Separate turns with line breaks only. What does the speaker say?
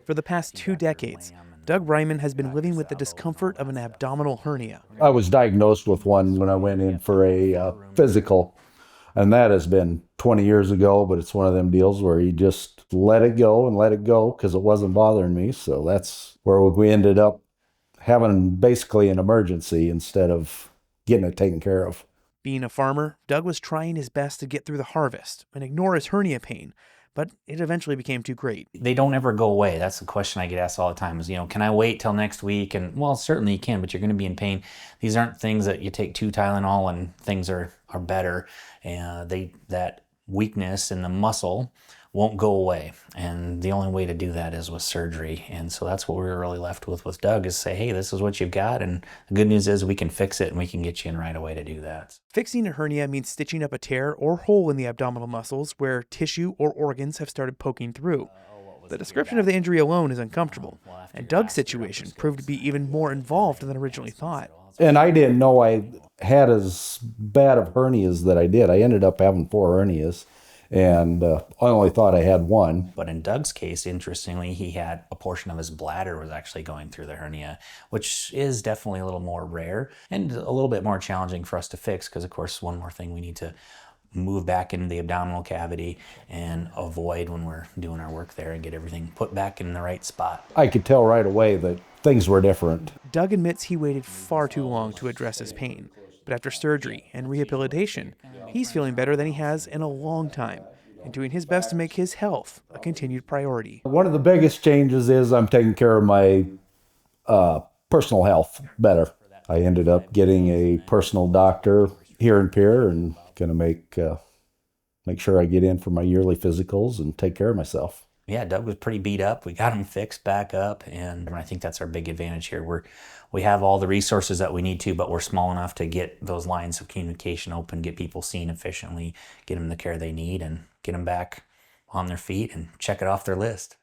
For the past 2 decades, Doug Ryman has been living with the discomfort of an abdominal hernia.
I was diagnosed with one when I went in for a physical, and that has been 20 years ago, but it's one of them deals where you just let it go and let it go because it wasn't bothering me. So that's where we ended up having basically an emergency instead of getting it taken care of.
Being a farmer, Doug was trying his best to get through the harvest and ignore his hernia pain, but it eventually became too great.
They don't ever go away. That's the question I get asked all the time is, can I wait till next week? And well, certainly you can, but you're going to be in pain. These aren't things that you take 2 Tylenol and things are better. And that weakness in the muscle won't go away. And the only way to do that is with surgery. And so that's what we were really left with Doug is say, hey, this is what you've got. And the good news is we can fix it and we can get you in right away to do that.
Fixing a hernia means stitching up a tear or hole in the abdominal muscles where tissue or organs have started poking through. The description of the injury alone is uncomfortable, and Doug's situation proved to be even more involved than originally thought.
And I didn't know I had as bad of hernias that I did. I ended up having 4 hernias. And I only thought I had one.
But in Doug's case, interestingly, he had a portion of his bladder was actually going through the hernia, which is definitely a little more rare and a little bit more challenging for us to fix because, of course, one more thing we need to move back into the abdominal cavity and avoid when we're doing our work there and get everything put back in the right spot.
I could tell right away that things were different.
Doug admits he waited far too long to address his pain. But after surgery and rehabilitation, he's feeling better than he has in a long time and doing his best to make his health a continued priority.
One of the biggest changes is I'm taking care of my personal health better. I ended up getting a personal doctor here in Pierre and going to make sure I get in for my yearly physicals and take care of myself.
Yeah, Doug was pretty beat up. We got him fixed back up, and I think that's our big advantage here. We have all the resources that we need to, but we're small enough to get those lines of communication open, get people seen efficiently, get them the care they need, and get them back on their feet and check it off their list.